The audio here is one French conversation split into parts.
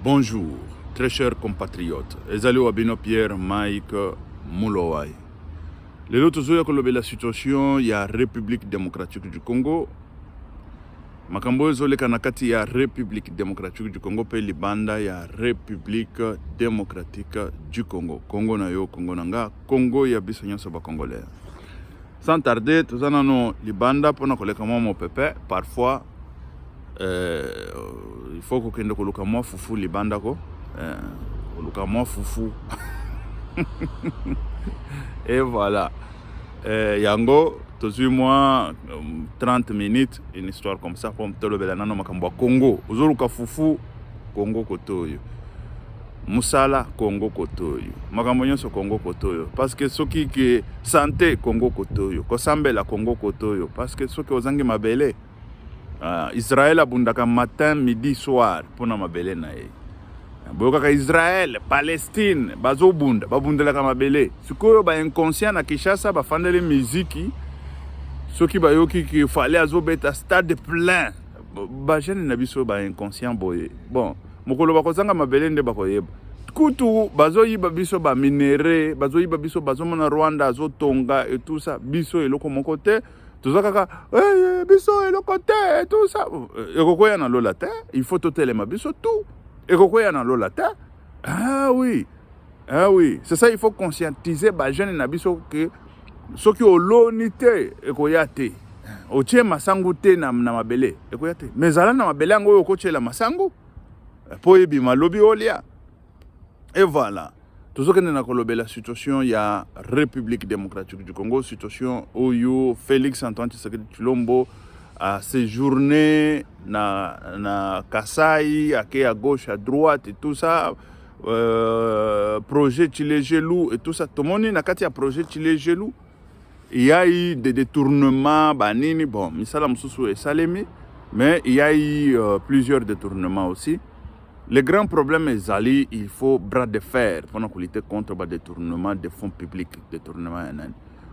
Bonjour, très chers compatriotes. Ezali Wabino Pierre Mike Moulowai. Les autres jours, la situation, il y a République démocratique du Congo. Makambo ezole kanakati ya République démocratique du Congo pe libanda ya République démocratique du Congo. Congo na yo, Congo nanga, Congo ya biso nyonso ba congolais. Sans tarder, tout ça non libanda pona koleka mo pepe parfois il faut que nous koluka mo fufu libanda ko koluka mo fufu. Et voilà. Yango tozui moi 30 minutes une histoire comme ça pour tolobela nano makambo Congo ozoluka fufu Congo kotoyo musala Congo kotoyo makambo nyonso Congo kotoyo parce que soki ke santé Congo kotoyo kosambela Congo kotoyo parce que soki ozangi mabele Israël abundaka matin midi soir pona mabele na ye boyoka Israël Palestine bazobunda babundelaka mabele sikoyo ba inconscient na Kinshasa bafandele muziki soki bayoki ki fallait azobeta stade plein ba jeune na biso ba inconscient boye bon mokolo bakozanga mabele nde bakoyeba kutu bazoyiba biso ba minéré bazoyiba biso bazomona Rwanda azotonga et tout ça biso eloko moko te tozakaka biso eloko te tout ça ekokoya na lola te il faut totelema biso tout ekokoya na lola te ah oui c'est ça il faut conscientiser ba jeune na biso que soki oloni te ekoya te otie masangu te na mabele ekoya te mais zala na mabele yango oyo kotiela masangu po yebima lobi olia et voilà tozokende na kolobela situation ya République démocratique du Congo situation oyo Félix Antoine Tshisekedi Tshilombo a séjourné na Kasai à gauche à droite et tout ça projet Tshilé-Gelou et tout ça tout le monde na kati ya projet Tshilé-Gelou il y a eu des détournements banini bon misala mususu et salemi mais il y a eu plusieurs détournements aussi. Le grand problème est Zali, il faut bras de fer pour lutter contre le détournement des fonds publics, détournement.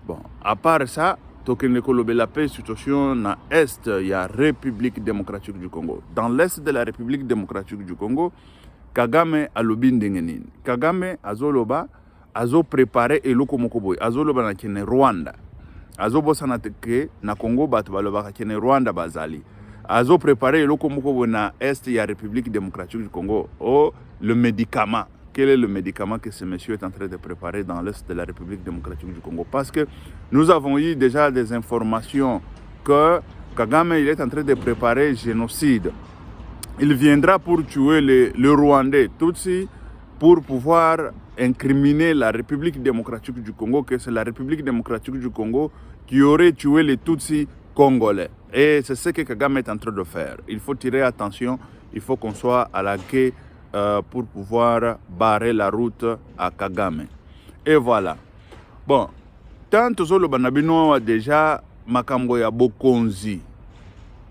Bon, à part ça, la situation dans l'Est, il y a République démocratique du Congo. Dans l'Est de la République démocratique du Congo, Kagame a lobby ndengenin. Kagame azoloba azo préparé et lokomokoboy. Azoloba na kene Rwanda. Azobosa na teke na Congo batu baloba kene Rwanda bazali. Azo préparé le Komoko na Est, il y a République démocratique du Congo. Oh, le médicament. Quel est le médicament que ce monsieur est en train de préparer dans l'Est de la République démocratique du Congo? Parce que nous avons eu déjà des informations que Kagame il est en train de préparer génocide. Il viendra pour tuer le Rwandais, Tutsi, pour pouvoir incriminer la République démocratique du Congo, que c'est la République démocratique du Congo qui aurait tué les Tutsis congolais. Et c'est ce que Kagame est en train de faire. Il faut tirer attention, il faut qu'on soit à la quai pour pouvoir barrer la route à Kagame. Et voilà. Bon, tant que le banabino a déjà makambo ya bokonzi.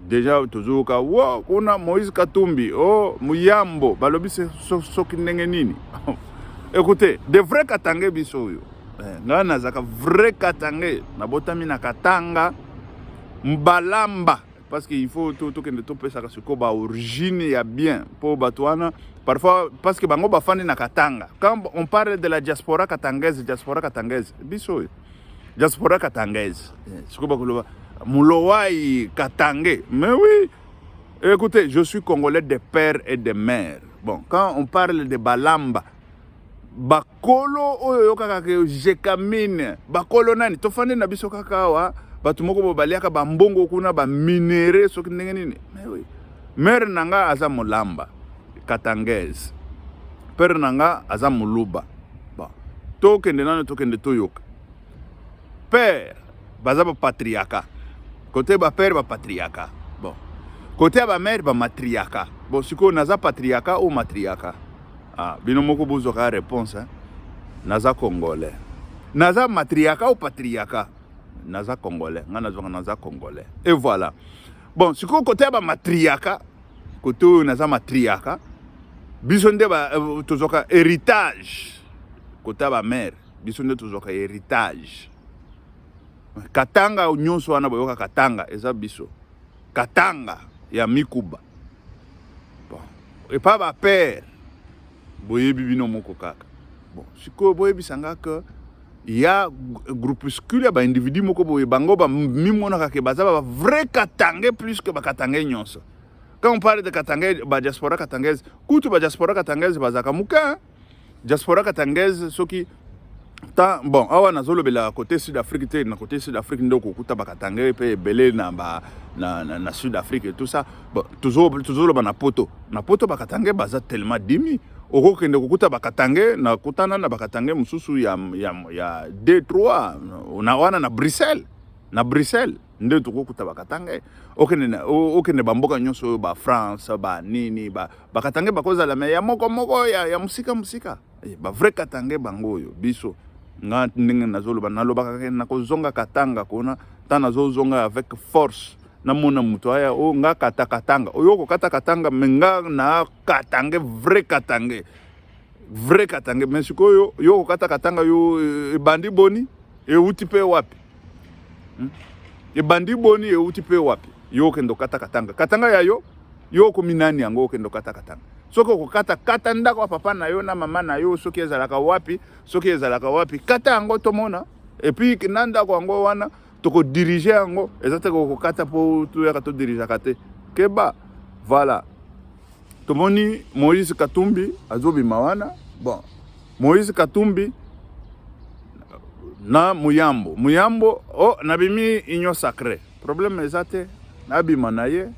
Déjà toujours ka wow, kuna Moïse Katumbi, oh Muyambo, balobi soki ndenge nini. Écoutez, de vrais Katangé biso yo. Nga nazaka vrai Katangé, na botami na Katanga. Mbalamba parce qu'il faut tout que ne topé ça que ba origine ya bien pour batouana parfois parce que bango bafandi na Katanga quand on parle de la diaspora katangaise biso diaspora katangaise siko ba koloba Moulowai Katangé mais oui écoutez je suis congolais de père et de mère bon quand on parle de Balamba bakolo oyo kaka ke jekamine bakolo nani tofandi na biso kaka wa batu moko baliaka bambongo kuna ba minéré soki ndenge nini mais oui mère nanga aza mulamba Katangese père nanga aza muluba bon tokende nano tokende toyoka père baza ba patriarcat côté ba père ba patriarcat bon côté ba mère ba matriarcat bon siko naza patriarcat ou matriarcat bino moko bozoka réponse hein naza congolais naza matriarcat ou patriarcat naza congolais naza congolais et voilà bon si côté ba matriarcat côté naza matriarcat bisonde ba tozoka héritage côté ba mère bisonde tozoka héritage Katanga nyonso wana boyoka Katanga eza biso Katanga ya Mikuba bon et pas ba père boyebi bino moko kaka. Bon, siko boyebi sanga que il y a groupuscule ba individu moko boye bango ba mimonaka ke baza ba vrai katangais plus que ba katangais nyonso. Quand on parle de katangais, ba diaspora katangaise, kutu ba diaspora katangaise bazaka muka. Diaspora katangaise soki bon, awa nazolo bela côté Sud-Afrique te na côté Sud-Afrique ndoko kuta ba katangais pe belé na Sud-Afrique et tout ça. Bon, toujours ba na poto. Na poto ba katangais baza tellement dimi. Oko kende kukuta ba katangais na kutana na ba katangais mususu ya D3 na wana na Bruxelles. Na Bruxelles nde tukukuta ba katangais. Okende bamboka nyonso ba France ba nini ba katangais ba koza la me ya moko ya musika. Ba vrai katangais bango yo biso. Nga ndenge nazolo ba naloba na kozonga katanga kona ta nazozonga avec force na mona muto aya o nga katanga oyo ko katanga menga na katanga vrai katanga mais sikoyo yo ko katanga yo bandi boni e utipe wapi e bandi boni e utipe wapi yo kendo katanga ya yo ko minani yango kendo katanga soko ko kata ndako wa papa na yo na mama na yo soki ezalaka wapi kata yango tomona et puis nanda ko yango wana toko diriger yango ezate ko kata po tu ya to diriger kate keba voilà tomoni Moïse Katumbi azobi mawana bon Moïse Katumbi na Muyambo nabimi union sacrée problème ezate nabima na ye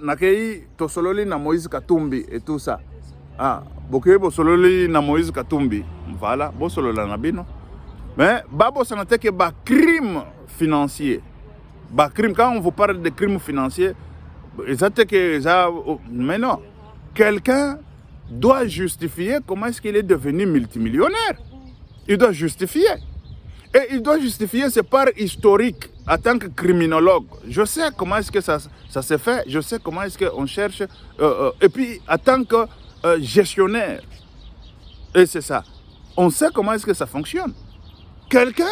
nakei tosololi na Moïse Katumbi et tout ça bokeye bosololi na Moïse Katumbi voilà bosolola na bino mais babo ça n'était que crime financier crime quand on vous parle de crime financier mais non quelqu'un doit justifier comment est-ce qu'il est devenu multimillionnaire. Il doit justifier. Et il doit justifier ses parts historiques en tant que criminologue. Je sais comment est-ce que ça se fait, je sais comment est-ce qu'on cherche, et puis en tant que gestionnaire. Et c'est ça. On sait comment est-ce que ça fonctionne. Quelqu'un,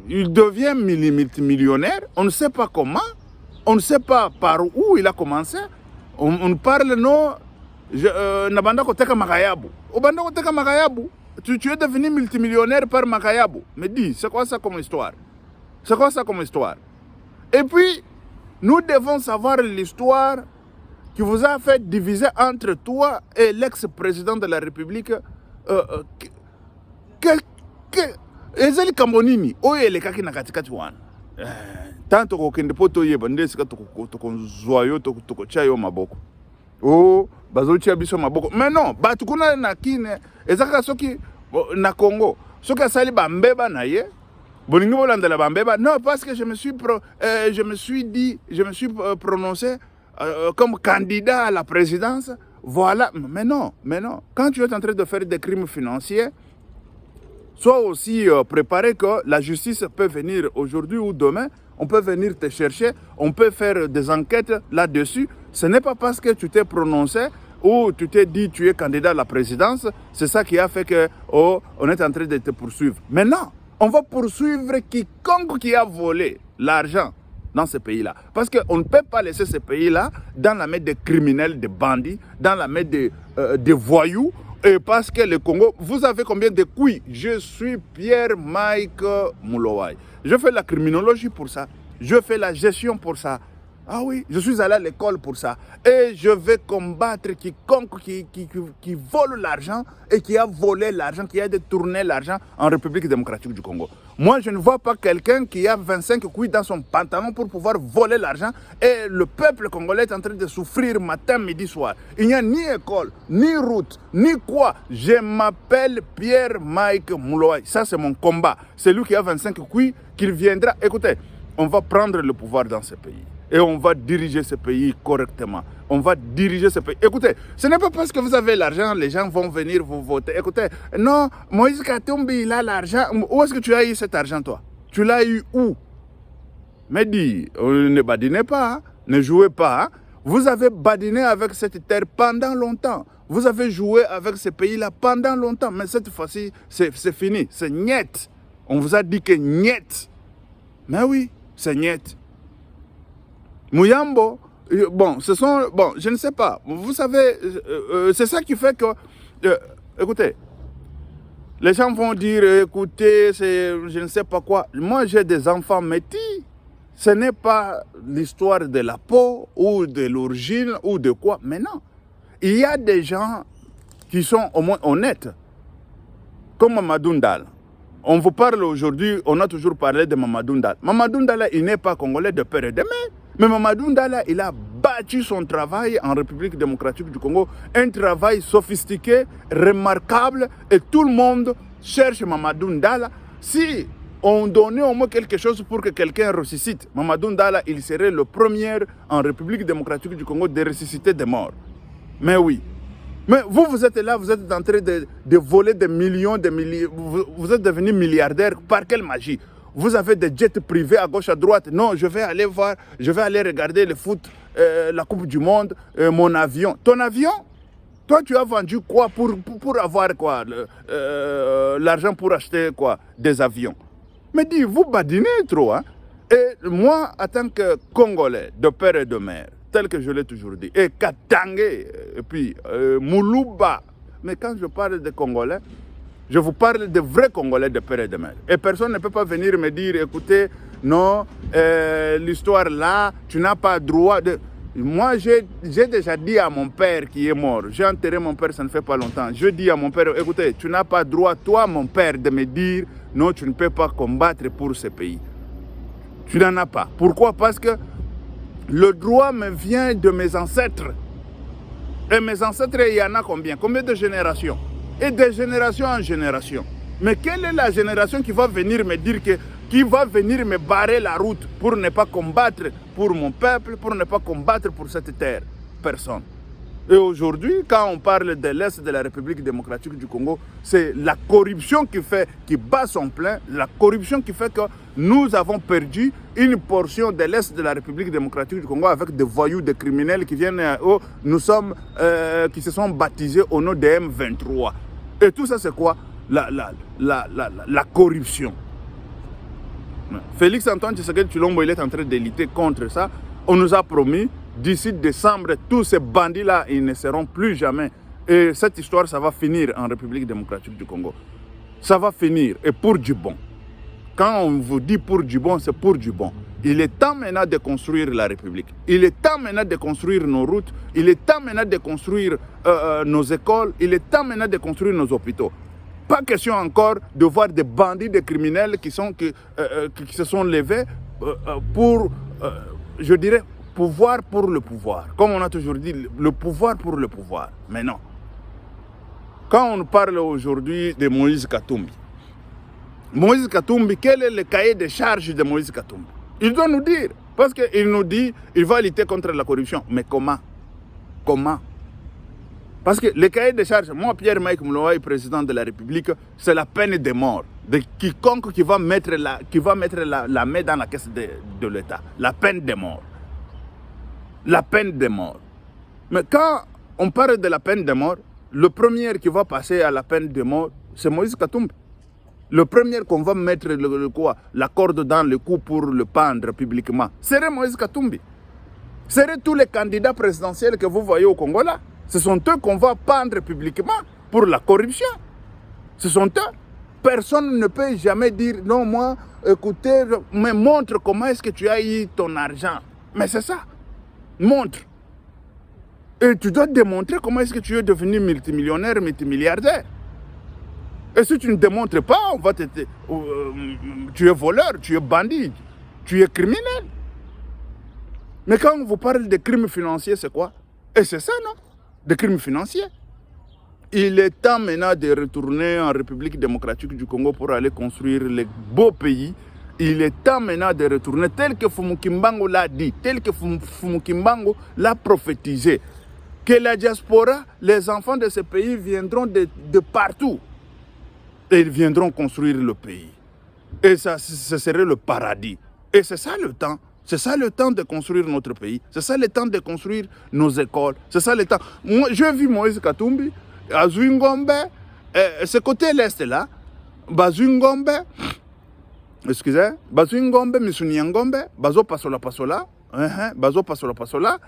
il devient multimillionnaire, on ne sait pas comment, on ne sait pas par où il a commencé. On parle, non, Nabanda Koteka Makayabu. Obanda Koteka Makayabu. Tu es devenu multimillionnaire par Makayabu. Me dis, c'est quoi ça comme histoire? C'est quoi ça comme histoire? Et puis, nous devons savoir l'histoire qui vous a fait diviser entre toi et l'ex-président de la République. Ezali Kambonini, oye le kaki na katikati wana. Tanto ko kende poto yeba ndesika to zoyo to chayo maboko. Bazotia biso maboko. Mais non, batukuna na kine ezaka soki na Congo. Soki asali bambeba na ye. Bolingi bolanda la bambeba. Non, parce que je me suis prononcé comme candidat à la présidence. Voilà, mais non. Quand tu es en train de faire des crimes financiers, sois aussi préparé que la justice peut venir aujourd'hui ou demain. On peut venir te chercher, on peut faire des enquêtes là-dessus. Ce n'est pas parce que tu t'es prononcé ou tu t'es dit tu es candidat à la présidence, c'est ça qui a fait que on est en train de te poursuivre. Maintenant, on va poursuivre quiconque qui a volé l'argent dans ce pays-là. Parce qu'on ne peut pas laisser ce pays-là dans la main des criminels, des bandits, dans la main des voyous. Et parce que le Congo, vous avez combien de couilles? Je suis Pierre-Mike Moulowai. Je fais la criminologie pour ça. Je fais la gestion pour ça. Ah oui, je suis allé à l'école pour ça. Et je vais combattre quiconque qui vole l'argent et qui a volé l'argent, qui a détourné l'argent en République démocratique du Congo. Moi, je ne vois pas quelqu'un qui a 25 couilles dans son pantalon pour pouvoir voler l'argent et le peuple congolais est en train de souffrir matin, midi, soir. Il n'y a ni école, ni route, ni quoi. Je m'appelle Pierre-Mike Moulowai. Ça, c'est mon combat. C'est lui qui a 25 couilles, qu'il viendra. Écoutez, on va prendre le pouvoir dans ce pays. Et on va diriger ce pays correctement. On va diriger ce pays. Écoutez, ce n'est pas parce que vous avez l'argent, les gens vont venir vous voter. Écoutez, non, Moïse Katumbi, il a l'argent. Où est-ce que tu as eu cet argent, toi? Tu l'as eu où? Mais dis, ne badinez pas, hein? Ne jouez pas. Hein? Vous avez badiné avec cette terre pendant longtemps. Vous avez joué avec ce pays-là pendant longtemps. Mais cette fois-ci, c'est fini. C'est niet. On vous a dit que niet. Mais oui, c'est niet. Muyambo, Bon, je ne sais pas. Vous savez, c'est ça qui fait que, écoutez, les gens vont dire, écoutez, c'est je ne sais pas quoi. Moi, j'ai des enfants métis. Ce n'est pas l'histoire de la peau ou de l'origine ou de quoi. Mais non. Il y a des gens qui sont au moins honnêtes. Comme Mamadou Ndala. On vous parle aujourd'hui, on a toujours parlé de Mamadou Ndala. Mamadou Ndala, il n'est pas congolais de père et de mère. Mais Mamadou Ndala, il a battu son travail en République démocratique du Congo. Un travail sophistiqué, remarquable. Et tout le monde cherche Mamadou Ndala. Si on donnait au moins quelque chose pour que quelqu'un ressuscite, Mamadou Ndala, il serait le premier en République démocratique du Congo de ressusciter des morts. Mais oui. Mais vous êtes là, vous êtes en train de voler des millions, des milliers. Vous êtes devenu milliardaire. Par quelle magie? Vous avez des jets privés à gauche, à droite. Non, je vais aller voir, je vais aller regarder le foot, la Coupe du Monde, mon avion. Ton avion? Toi, tu as vendu quoi pour avoir quoi? L'argent pour acheter quoi? Des avions. Mais dis, vous badinez trop, hein? Et moi, en tant que Congolais, de père et de mère, tel que je l'ai toujours dit, et Katangé, et puis Moulouba, mais quand je parle de Congolais, je vous parle de vrais Congolais de père et de mère. Et personne ne peut pas venir me dire, écoutez, non, l'histoire là, tu n'as pas droit de... Moi, j'ai déjà dit à mon père qui est mort, j'ai enterré mon père, ça ne fait pas longtemps, je dis à mon père, écoutez, tu n'as pas droit, toi, mon père, de me dire, non, tu ne peux pas combattre pour ce pays. Tu n'en as pas. Pourquoi? Parce que le droit me vient de mes ancêtres. Et mes ancêtres, il y en a combien? Combien de générations? Et de génération en génération. Mais quelle est la génération qui va venir me dire que, qui va venir me barrer la route pour ne pas combattre pour mon peuple, pour ne pas combattre pour cette terre? Personne. Et aujourd'hui, quand on parle de l'Est de la République démocratique du Congo, c'est la corruption qui bat son plein, la corruption qui fait que nous avons perdu une portion de l'Est de la République démocratique du Congo avec des voyous, des criminels qui viennent, qui se sont baptisés au nom de M23. Et tout ça, c'est quoi? La corruption. Félix Antoine Tshisekedi Tshilombo, il est en train de lutter contre ça. On nous a promis, d'ici décembre, tous ces bandits-là, ils ne seront plus jamais. Et cette histoire, ça va finir en République démocratique du Congo. Ça va finir, et pour du bon. Quand on vous dit pour du bon, c'est pour du bon. Il est temps maintenant de construire la République. Il est temps maintenant de construire nos routes. Il est temps maintenant de construire nos écoles. Il est temps maintenant de construire nos hôpitaux. Pas question encore de voir des bandits, des criminels qui se sont levés pour, je dirais, pouvoir pour le pouvoir. Comme on a toujours dit, le pouvoir pour le pouvoir. Mais non. Quand on parle aujourd'hui de Moïse Katumbi, Moïse Katumbi, quel est le cahier de charges de Moïse Katumbi? Il doit nous dire. Parce qu'il nous dit qu'il va lutter contre la corruption. Mais comment? Comment? Parce que le cahier de charges, moi, Pierre-Mike Mouloaï, président de la République, c'est la peine de mort de quiconque qui va mettre la main dans la caisse de l'État. La peine de mort. La peine de mort. Mais quand on parle de la peine de mort, le premier qui va passer à la peine de mort, c'est Moïse Katumbi. Le premier qu'on va mettre la corde dans le cou pour le pendre publiquement, serait Moïse Katumbi. Seraient tous les candidats présidentiels que vous voyez au Congo là. Ce sont eux qu'on va pendre publiquement pour la corruption. Ce sont eux. Personne ne peut jamais dire, non, moi, écoutez, mais montre comment est-ce que tu as eu ton argent. Mais c'est ça. Montre. Et tu dois démontrer comment est-ce que tu es devenu multimillionnaire, multimilliardaire. Et si tu ne démontres pas, on va tu es voleur, tu es bandit, tu es criminel. Mais quand on vous parle de crimes financiers, c'est quoi? Et c'est ça, non? Des crimes financiers. Il est temps maintenant de retourner en République démocratique du Congo pour aller construire les beaux pays. Il est temps maintenant de retourner tel que Fumu Kimbangu l'a dit, tel que Fumu Kimbangu l'a prophétisé. Que la diaspora, les enfants de ce pays viendront de partout. Et ils viendront construire le pays. Et ça, ce serait le paradis. Et c'est ça le temps. C'est ça le temps de construire notre pays. C'est ça le temps de construire nos écoles. C'est ça le temps. Moi, j'ai vu Moïse Katumbi, à Zouingombe, ce côté l'Est là, Bazouingombe, excusez, Bazouingombe, Misuniangombe, Bazo Pasola, bazo pasola,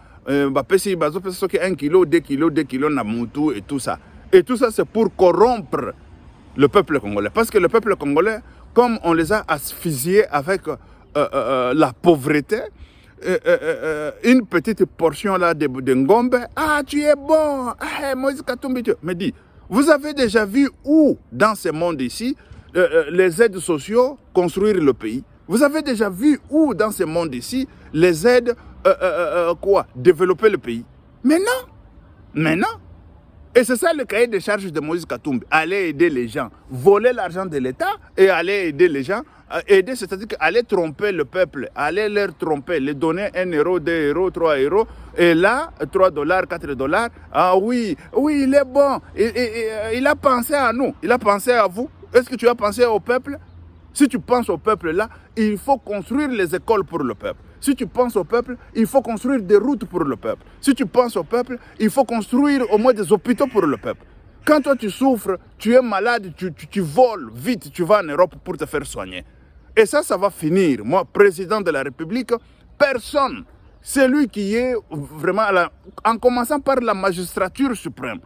bazo pesa 1 kilo, 2 kilos, 2 kilos na mutu et tout ça. Et tout ça, c'est pour corrompre le peuple congolais. Parce que le peuple congolais, comme on les a asphyxiés avec la pauvreté, une petite portion là de ngombe, ah tu es bon, ah Moïse Katumbi, me dit, vous avez déjà vu où dans ce monde ici les aides sociaux construire le pays? Vous avez déjà vu où dans ce monde ici les aides développer le pays? Mais non. Et c'est ça le cahier de charges de Moïse Katumbi. Aller aider les gens, voler l'argent de l'État et aller aider les gens. Aider, c'est-à-dire aller tromper le peuple, aller leur tromper, les donner 1 euro, 2 euros, 3 euros. Et là, 3 dollars, 4 dollars. Ah oui, il est bon. Il a pensé à nous, il a pensé à vous. Est-ce que tu as pensé au peuple? Si tu penses au peuple là, il faut construire les écoles pour le peuple. Si tu penses au peuple, il faut construire des routes pour le peuple. Si tu penses au peuple, il faut construire au moins des hôpitaux pour le peuple. Quand toi tu souffres, tu es malade, tu voles vite, tu vas en Europe pour te faire soigner. Et ça va finir. Moi, président de la République, personne, celui qui est vraiment, en commençant par la magistrature suprême,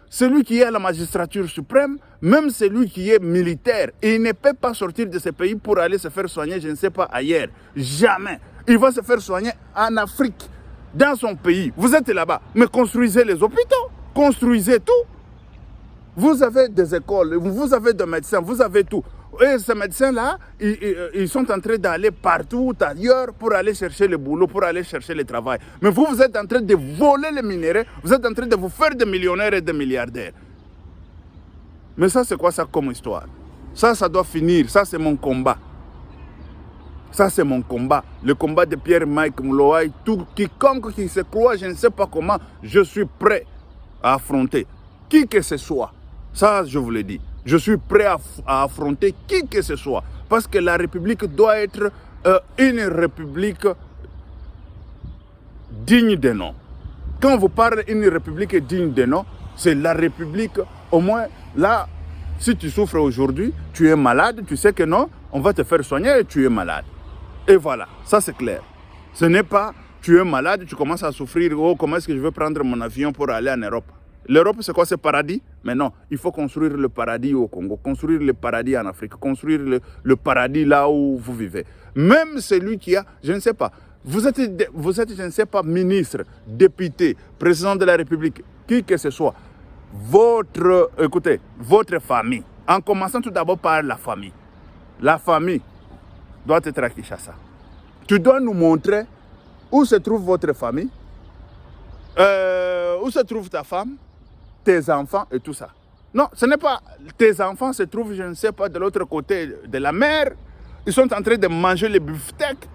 celui qui est à la magistrature suprême, même celui qui est militaire, il ne peut pas sortir de ce pays pour aller se faire soigner, je ne sais pas, ailleurs. Jamais. Il va se faire soigner en Afrique, dans son pays. Vous êtes là-bas, mais construisez les hôpitaux, construisez tout. Vous avez des écoles, vous avez des médecins, vous avez tout. Et ces médecins-là, ils sont en train d'aller partout ailleurs pour aller chercher le boulot, pour aller chercher le travail. Mais vous êtes en train de voler les minéraux, vous êtes en train de vous faire des millionnaires et des milliardaires. Mais ça, c'est quoi ça comme histoire? Ça doit finir. Ça, c'est mon combat. Ça, c'est mon combat. Le combat de Pierre-Mike Mouloaï. Tout quiconque qui se croit, je ne sais pas comment, je suis prêt à affronter. Qui que ce soit. Ça, je vous le dis. Je suis prêt à affronter qui que ce soit. Parce que la République doit être une République digne de nom. Quand vous parlez d'une République digne de nom, c'est la République, au moins, là, si tu souffres aujourd'hui, tu es malade, tu sais que non, on va te faire soigner et tu es malade. Et voilà, ça c'est clair. Ce n'est pas, tu es malade, tu commences à souffrir, oh, comment est-ce que je vais prendre mon avion pour aller en Europe? L'Europe, c'est quoi, ce paradis? Mais non, il faut construire le paradis au Congo, construire le paradis en Afrique, construire le paradis là où vous vivez. Même celui qui a, je ne sais pas, vous êtes, je ne sais pas, ministre, député, président de la République, qui que ce soit, écoutez, votre famille, en commençant tout d'abord par la famille. La famille doit être à Kinshasa. Tu dois nous montrer où se trouve votre famille, où se trouve ta femme, tes enfants et tout ça. Non, ce n'est pas tes enfants se trouvent, je ne sais pas, de l'autre côté de la mer. Ils sont en train de manger les beefsteaks.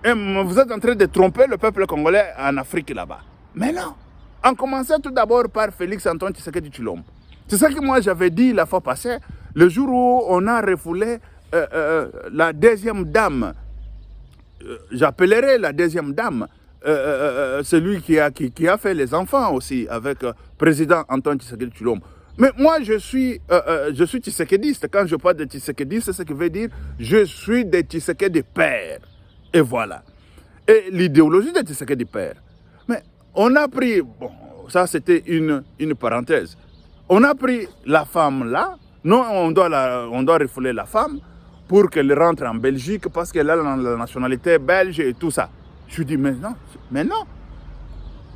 Et vous êtes en train de tromper le peuple congolais en Afrique là-bas. Mais non. En commençant tout d'abord par Félix Antoine Tshisekedi Tshilombo. C'est ça que moi j'avais dit la fois passée, le jour où on a refoulé la deuxième dame. J'appellerai la deuxième dame. Celui qui a fait les enfants aussi avec président Antoine Tshisekedi Tshilombo. Mais moi, je suis tshisekediste. Quand je parle de tshisekediste, c'est ce qui veut dire je suis de Tshisekedi père. Et voilà. Et l'idéologie de Tshisekedi père. Mais on a pris, bon, ça c'était une parenthèse. On a pris la femme là. Non, on doit refouler la femme pour qu'elle rentre en Belgique parce qu'elle a la nationalité belge et tout ça. Je dis, mais non.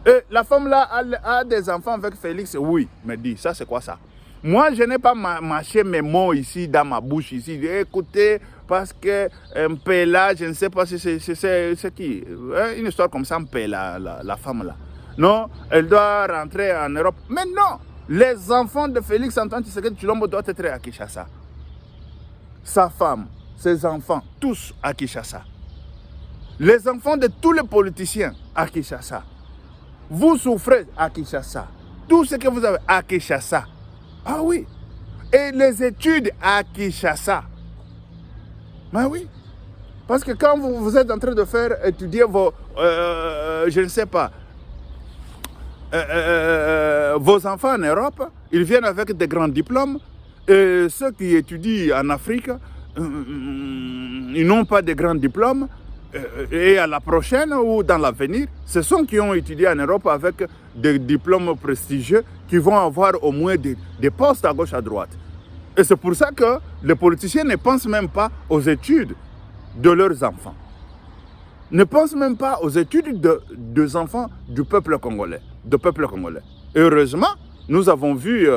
Et la femme là a des enfants avec Félix. Oui, me dit, ça c'est quoi ça? Moi, je n'ai pas mâché mes mots ici, dans ma bouche ici. Écoutez, parce que Mpela, je ne sais pas si c'est qui. Une histoire comme ça, Mpela, la femme là. Non, elle doit rentrer en Europe. Mais non, les enfants de Félix Antoine Tshisekedi Tshilombo doivent être à Kinshasa. Sa femme, ses enfants, tous à Kinshasa. Les enfants de tous les politiciens à Kinshasa. Vous souffrez à Kinshasa. Tout ce que vous avez à Kinshasa. Ah oui. Et les études à Kinshasa. Mais oui. Parce que quand vous êtes en train de faire étudier vos, je ne sais pas, vos enfants en Europe, ils viennent avec des grands diplômes. Et ceux qui étudient en Afrique, ils n'ont pas de grands diplômes. et à la prochaine ou dans l'avenir, ce sont qui ont étudié en Europe avec des diplômes prestigieux qui vont avoir au moins des postes à gauche, à droite. Et c'est pour ça que les politiciens ne pensent même pas aux études de leurs enfants. Ne pensent même pas aux études des enfants du peuple congolais. Et heureusement, nous avons vu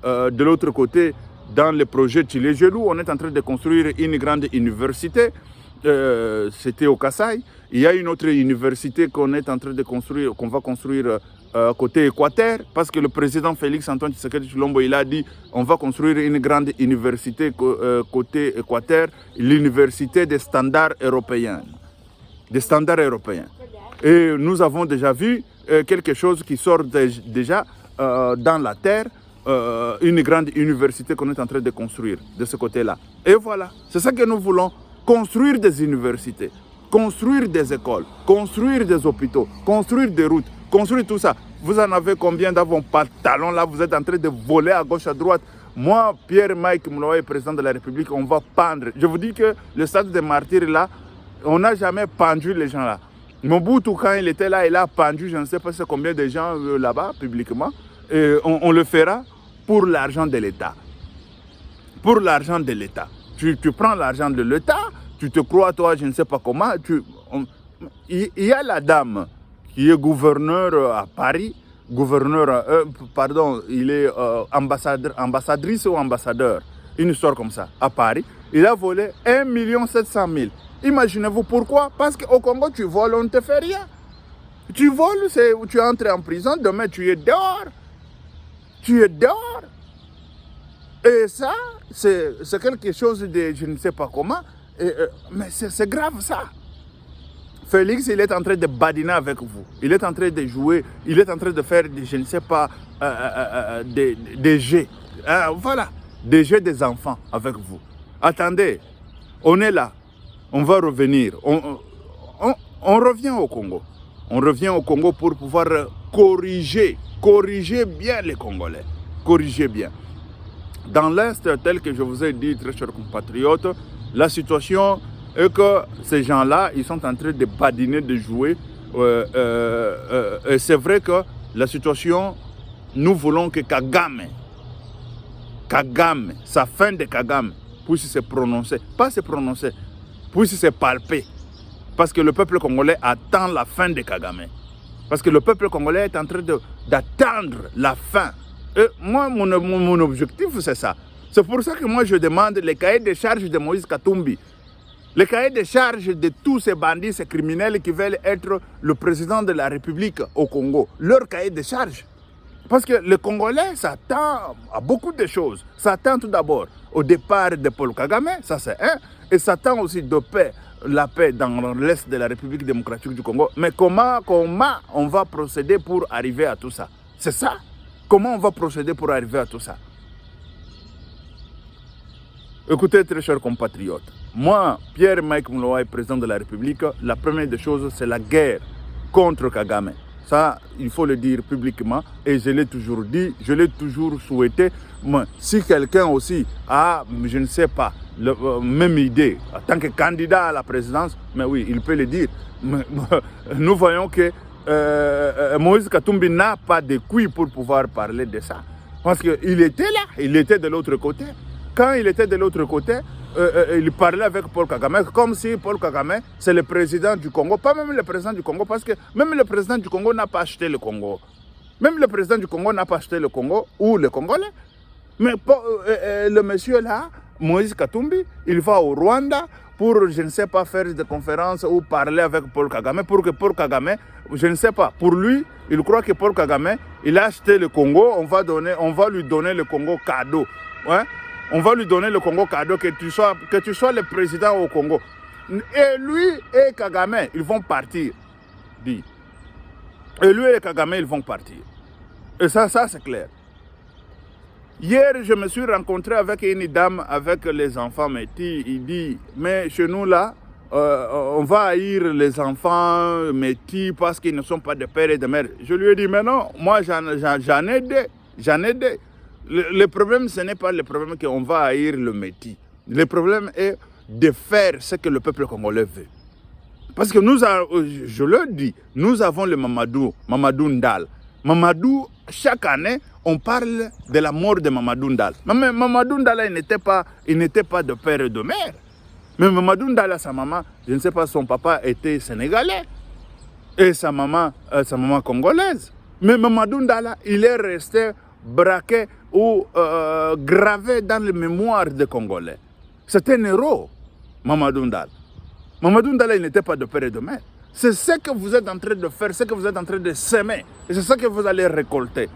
de l'autre côté, dans le projet Tshilé-Gelou, on est en train de construire une grande université. C'était au Kasaï. Il y a une autre université qu'on est en train de construire, qu'on va construire côté Équateur, parce que le président Félix Antoine Tshisekedi Tshilombo, il a dit on va construire une grande université côté Équateur, l'université des standards européens. Des standards européens. Et nous avons déjà vu quelque chose qui sort déjà dans la terre, une grande université qu'on est en train de construire de ce côté-là. Et voilà, c'est ça que nous voulons. Construire des universités, construire des écoles, construire des hôpitaux, construire des routes, construire tout ça. Vous en avez combien dans vos pantalons là? Vous êtes en train de voler à gauche, à droite. Moi, Pierre-Mike Mouloye, président de la République, on va pendre. Je vous dis que le stade des martyrs là, on n'a jamais pendu les gens là. Mobutu, quand il était là, il a pendu, je ne sais pas combien de gens là-bas, publiquement. Et on le fera pour l'argent de l'État. Pour l'argent de l'État. Tu prends l'argent de l'État, tu te crois, toi, je ne sais pas comment. Il y a la dame qui est gouverneur à Paris, il est ambassadrice ou ambassadeur, une histoire comme ça, à Paris. Il a volé 1 700 000. Imaginez-vous pourquoi? Parce qu'au Congo, tu voles, on ne te fait rien. Tu voles, tu entres en prison, demain tu es dehors. Tu es dehors. Et ça, c'est quelque chose de je ne sais pas comment, mais c'est grave ça. Félix, il est en train de badiner avec vous. Il est en train de jouer, il est en train de faire, je ne sais pas, des jeux. Voilà, des jeux des enfants avec vous. Attendez, on est là, on va revenir. On revient au Congo. On revient au Congo pour pouvoir corriger bien les Congolais. Corriger bien. Dans l'Est, tel que je vous ai dit, très chers compatriotes, la situation est que ces gens-là, ils sont en train de badiner, de jouer. Et c'est vrai que la situation, nous voulons que Kagame, sa fin de Kagame, puisse se prononcer. Pas se prononcer, puisse se palper. Parce que le peuple congolais attend la fin de Kagame. Parce que le peuple congolais est en train d'attendre la fin. Et moi, mon objectif, c'est ça. C'est pour ça que moi, je demande les cahiers de charges de Moïse Katumbi. Les cahiers de charges de tous ces bandits, ces criminels qui veulent être le président de la République au Congo. Leur cahier de charges. Parce que le Congolais s'attend à beaucoup de choses. S'attend tout d'abord au départ de Paul Kagame, ça c'est un. Et s'attend aussi de la paix dans l'Est de la République démocratique du Congo. Mais comment on va procéder pour arriver à tout ça? C'est ça. Comment on va procéder pour arriver à tout ça? Écoutez, très chers compatriotes, moi, Pierre-Mike Mouloye, président de la République, la première des choses, c'est la guerre contre Kagame. Ça, il faut le dire publiquement et je l'ai toujours dit, je l'ai toujours souhaité. Mais si quelqu'un aussi a, je ne sais pas, la même idée en tant que candidat à la présidence, mais oui, il peut le dire. Mais, nous voyons que Moïse Katumbi n'a pas de couilles pour pouvoir parler de ça. Parce qu'il était là, il était de l'autre côté. Quand il était de l'autre côté, il parlait avec Paul Kagame comme si Paul Kagame, c'est le président du Congo. Pas même le président du Congo, parce que même le président du Congo n'a pas acheté le Congo. Même le président du Congo n'a pas acheté le Congo ou le Congolais. Mais le monsieur là, Moïse Katumbi, il va au Rwanda pour, je ne sais pas, faire des conférences ou parler avec Paul Kagame, pour que Paul Kagame, je ne sais pas, pour lui, il croit que Paul Kagame, il a acheté le Congo, on va lui donner le Congo cadeau. Ouais? On va lui donner le Congo cadeau, que tu sois le président au Congo. Et lui et Kagame, ils vont partir. Dit. Et lui et Kagame, ils vont partir. Et ça c'est clair. Hier, je me suis rencontré avec une dame, avec les enfants métis. Il dit, mais chez nous là, on va haïr les enfants métis parce qu'ils ne sont pas de père et de mère. Je lui ai dit, mais non, moi j'en ai des. Le problème, ce n'est pas le problème qu'on va haïr le métis. Le problème est de faire ce que le peuple congolais veut. Parce que nous, je le dis, nous avons le Mamadou Ndal. Mamadou, chaque année, on parle de la mort de Mamadou Ndal. Mais Mamadou Ndal, il n'était pas de père et de mère. Mais Mamadou Ndal, sa maman, je ne sais pas, son papa était sénégalais. Et sa maman congolaise. Mais Mamadou Ndal, il est resté braqué ou gravé dans les mémoires des Congolais. C'est un héros, Mamadou Ndal. Mamadou Ndal, il n'était pas de père et de mère. C'est ce que vous êtes en train de faire, ce que vous êtes en train de semer. Et c'est ça que vous allez récolter.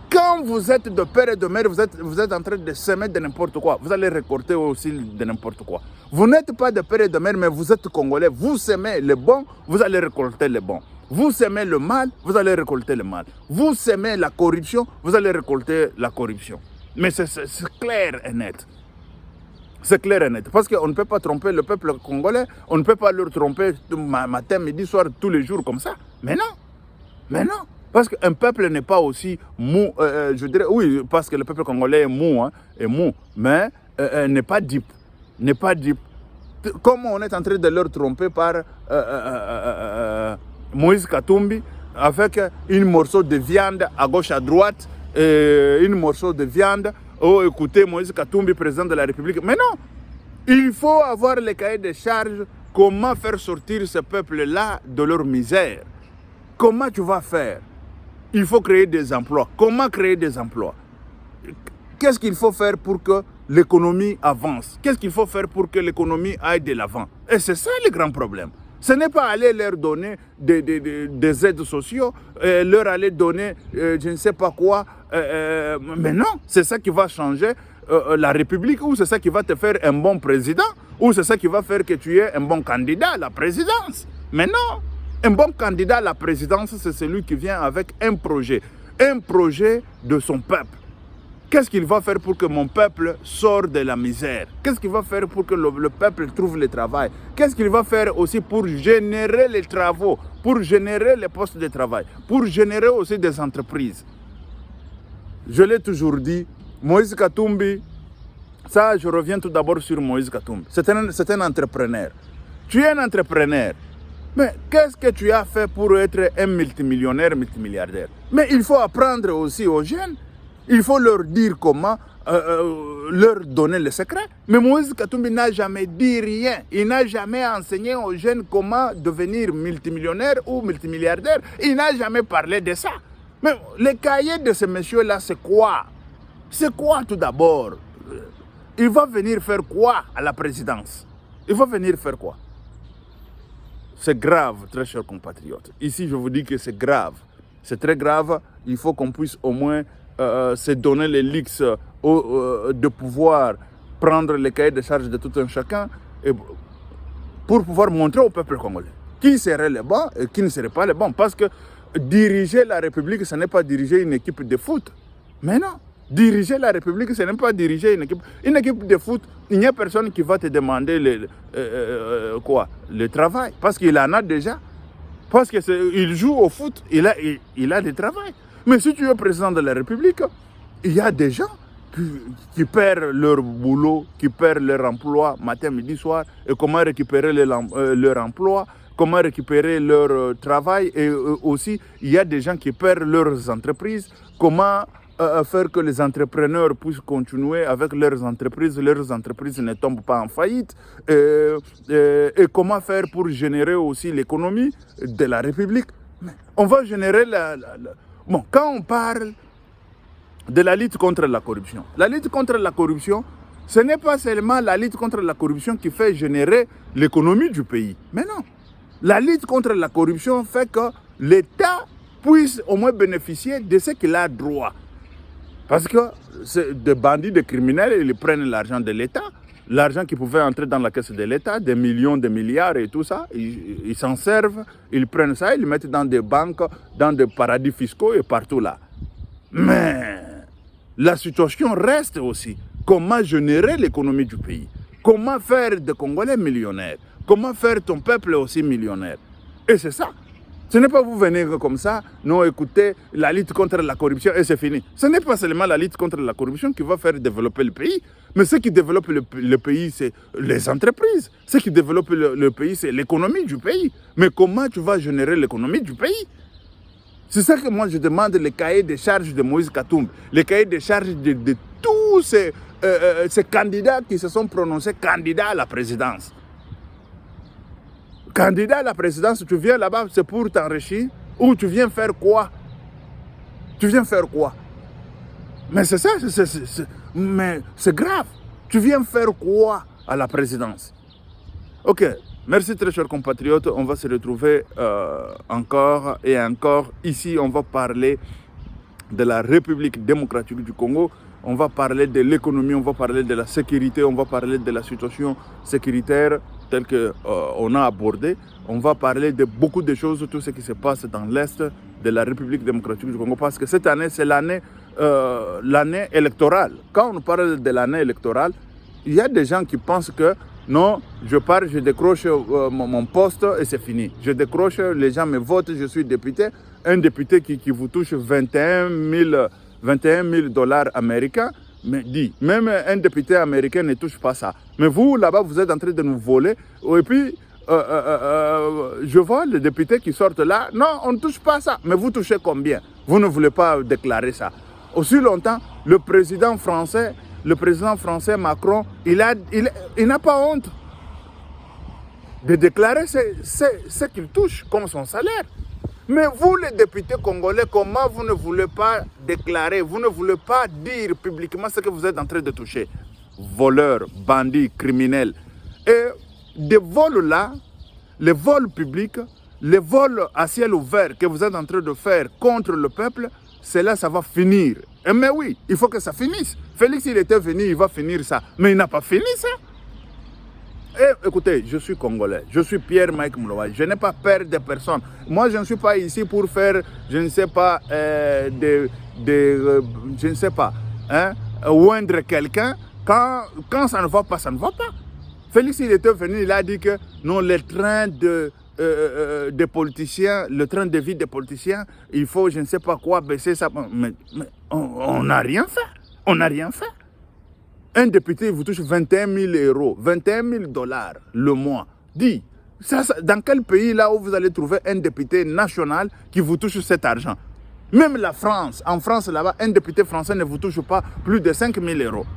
Quand vous êtes de père et de mère, vous êtes en train de semer de n'importe quoi. Vous allez récolter aussi de n'importe quoi. Vous n'êtes pas de père et de mère, mais vous êtes congolais. Vous semez le bon, vous allez récolter le bon. Vous semez le mal, vous allez récolter le mal. Vous semez la corruption, vous allez récolter la corruption. Mais c'est clair et net. C'est clair et net. Parce qu'on ne peut pas tromper le peuple congolais, on ne peut pas leur tromper matin, midi, soir, tous les jours comme ça. Mais non. Mais non. Parce qu'un peuple n'est pas aussi mou, je dirais, oui, parce que le peuple congolais est mou, mais n'est pas deep. N'est pas deep. Comme on est en train de leur tromper par Moïse Katumbi, avec une morceau de viande à gauche, à droite, une morceau de viande. Oh, écoutez, Moïse Katumbi, président de la République. Mais non, il faut avoir les cahiers de charges. Comment faire sortir ce peuple-là de leur misère? Comment tu vas faire? Il faut créer des emplois. Comment créer des emplois? Qu'est-ce qu'il faut faire pour que l'économie avance? Qu'est-ce qu'il faut faire pour que l'économie aille de l'avant? Et c'est ça le grand problème. Ce n'est pas aller leur donner des aides sociaux, leur aller donner je ne sais pas quoi. Mais non, c'est ça qui va changer la République, ou c'est ça qui va te faire un bon président, ou c'est ça qui va faire que tu es un bon candidat à la présidence. Mais non, un bon candidat à la présidence, c'est celui qui vient avec un projet de son peuple. Qu'est-ce qu'il va faire pour que mon peuple sorte de la misère? Qu'est-ce qu'il va faire pour que le peuple trouve le travail? Qu'est-ce qu'il va faire aussi pour générer les travaux, pour générer les postes de travail, pour générer aussi des entreprises? Je l'ai toujours dit, Moïse Katumbi, ça je reviens tout d'abord sur Moïse Katumbi. C'est un entrepreneur. Tu es un entrepreneur. Mais qu'est-ce que tu as fait pour être un multimillionnaire, multimilliardaire? Mais il faut apprendre aussi aux jeunes. Il faut leur dire comment, leur donner le secret. Mais Moïse Katumbi n'a jamais dit rien. Il n'a jamais enseigné aux jeunes comment devenir multimillionnaire ou multimilliardaire. Il n'a jamais parlé de ça. Mais les cahiers de ce monsieur-là, c'est quoi? C'est quoi tout d'abord? Il va venir faire quoi à la présidence? Il va venir faire quoi? C'est grave, très chers compatriotes. Ici, je vous dis que c'est grave. C'est très grave. Il faut qu'on puisse au moins se donner les leaks de pouvoir prendre les cahiers de charge de tout un chacun et pour pouvoir montrer au peuple congolais qui serait le bon et qui ne serait pas le bon. Parce que diriger la République, ce n'est pas diriger une équipe de foot. Mais non, diriger la République, ce n'est pas diriger une équipe. Une équipe de foot, il n'y a personne qui va te demander le travail. Parce qu'il en a déjà. Parce qu'il joue au foot, il a du travail. Mais si tu es président de la République, il y a des gens qui perdent leur boulot, qui perdent leur emploi matin, midi, soir. Et comment récupérer leur emploi, comment récupérer leur travail. Et aussi, il y a des gens qui perdent leurs entreprises. Comment faire que les entrepreneurs puissent continuer avec leurs entreprises ne tombent pas en faillite. Et comment faire pour générer aussi l'économie de la République. On va générer Bon, quand on parle de la lutte contre la corruption, ce n'est pas seulement la lutte contre la corruption qui fait générer l'économie du pays. Mais non, la lutte contre la corruption fait que l'État puisse au moins bénéficier de ce qu'il a droit. Parce que des bandits, des criminels, ils prennent l'argent de l'État, l'argent qui pouvait entrer dans la caisse de l'État, des millions, des milliards et tout ça, ils s'en servent, ils prennent ça, ils le mettent dans des banques, dans des paradis fiscaux et partout là. Mais la situation reste aussi. Comment générer l'économie du pays? Comment faire des Congolais millionnaires? Comment faire ton peuple aussi millionnaire? Et c'est ça. Ce n'est pas vous venir comme ça, non, écoutez, la lutte contre la corruption et c'est fini. Ce n'est pas seulement la lutte contre la corruption qui va faire développer le pays, mais ce qui développe le pays, c'est les entreprises. Ce qui développe le pays, c'est l'économie du pays. Mais comment tu vas générer l'économie du pays? C'est ça que moi je demande, les cahiers de charges de Moïse Katumbi, les cahiers de charges de tous ces candidats qui se sont prononcés candidats à la présidence. Candidat à la présidence, tu viens là-bas, c'est pour t'enrichir ou tu viens faire quoi? Tu viens faire quoi? Mais c'est ça, mais c'est grave. Tu viens faire quoi à la présidence? Ok, merci très chers compatriotes. On va se retrouver encore et encore. Ici, on va parler de la République démocratique du Congo. On va parler de l'économie, on va parler de la sécurité, on va parler de la situation sécuritaire telle qu'on a abordé. On va parler de beaucoup de choses, tout ce qui se passe dans l'Est de la République démocratique du Congo. Parce que cette année, c'est l'année électorale. Quand on parle de l'année électorale, il y a des gens qui pensent que non, je pars, je décroche mon poste et c'est fini. Je décroche, les gens me votent, je suis député. Un député qui vous touche 21 000 dollars américains, mais dit, même un député américain ne touche pas ça. Mais vous, là-bas, vous êtes en train de nous voler. Et puis, je vois les députés qui sortent là. Non, on ne touche pas ça. Mais vous touchez combien? Vous ne voulez pas déclarer ça. Aussi longtemps, le président français Macron, il n'a pas honte de déclarer ce qu'il touche comme son salaire. Mais vous, les députés congolais, comment vous ne voulez pas déclarer, vous ne voulez pas dire publiquement ce que vous êtes en train de toucher? Voleurs, bandits, criminels. Et des vols là, les vols publics, les vols à ciel ouvert que vous êtes en train de faire contre le peuple, cela, ça va finir. Mais oui, il faut que ça finisse. Félix, il était venu, il va finir ça. Mais il n'a pas fini ça. Et, écoutez, je suis congolais, je suis Pierre-Mike Moulowaï, je n'ai pas peur de personne. Moi, je ne suis pas ici pour faire, je ne sais pas, je ne sais pas, hein, oindre quelqu'un. Quand ça ne va pas, ça ne va pas. Félix, il était venu, il a dit que non, le train des politiciens, le train de vie des politiciens, il faut, je ne sais pas quoi, baisser ça. Mais on n'a rien fait. On n'a rien fait. Un député vous touche 21 000 euros, 21 000 dollars le mois. Dis, dans quel pays là où vous allez trouver un député national qui vous touche cet argent? Même la France, en France là-bas, un député français ne vous touche pas plus de 5 000 euros.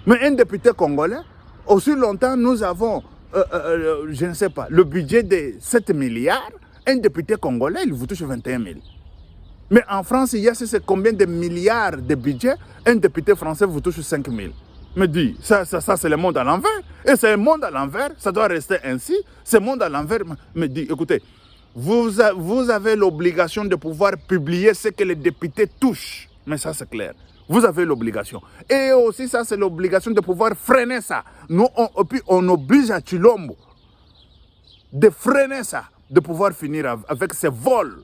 Mais un député congolais, aussi longtemps nous avons, je ne sais pas, le budget de 7 milliards, un député congolais, il vous touche 21 000. Mais en France, il y a c'est combien de milliards de budget, un député français vous touche 5 000. Me dit, ça c'est le monde à l'envers. Et c'est le monde à l'envers, ça doit rester ainsi. Ce monde à l'envers me dit, écoutez, vous avez l'obligation de pouvoir publier ce que les députés touchent. Mais ça c'est clair. Vous avez l'obligation. Et aussi ça c'est l'obligation de pouvoir freiner ça. Nous, puis on oblige à Chilombo de freiner ça, de pouvoir finir avec ces vols.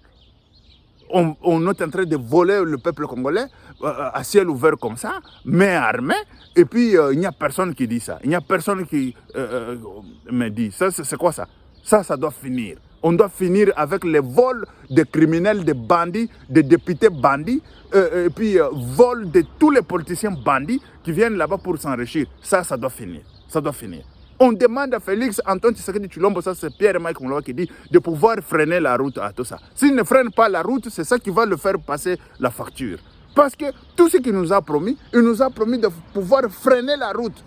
On est en train de voler le peuple congolais à ciel ouvert comme ça, main armée, et puis il n'y a personne qui dit ça. Il n'y a personne qui me dit. Ça, c'est quoi ça? Ça doit finir. On doit finir avec les vols des criminels, des bandits, des députés bandits, et puis vol de tous les politiciens bandits qui viennent là-bas pour s'enrichir. Ça doit finir. Ça doit finir. On demande à Félix Antoine Tshisekedi Tshilombo, ça c'est Pierre-Mike Moulowaï qui dit, de pouvoir freiner la route à tout ça. S'il ne freine pas la route, c'est ça qui va le faire passer la facture. Parce que tout ce qu'il nous a promis, il nous a promis de pouvoir freiner la route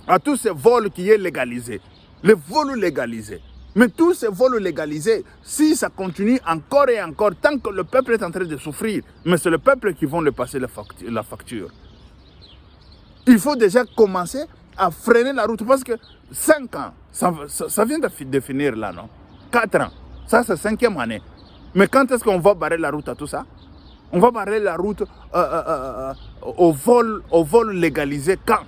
à tous ces vols qui est légalisé. Les vols légalisés. Mais tous ces vols légalisés, si ça continue encore et encore, tant que le peuple est en train de souffrir, mais c'est le peuple qui va le passer la facture. Il faut déjà commencer à freiner la route parce que 5 ans, ça vient de finir là, non? 4 ans, ça c'est 5e année. Mais quand est-ce qu'on va barrer la route à tout ça? On va barrer la route au vol légalisé quand?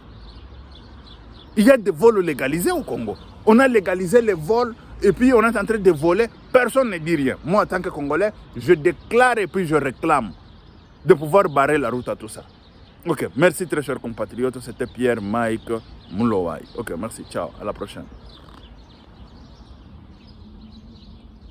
Il y a des vols légalisés au Congo. On a légalisé les vols et puis on est en train de voler, personne ne dit rien. Moi en tant que Congolais, je déclare et puis je réclame de pouvoir barrer la route à tout ça. Ok, merci très chers compatriotes, c'était Pierre-Mike Moulowaï. Ok, merci, ciao, à la prochaine.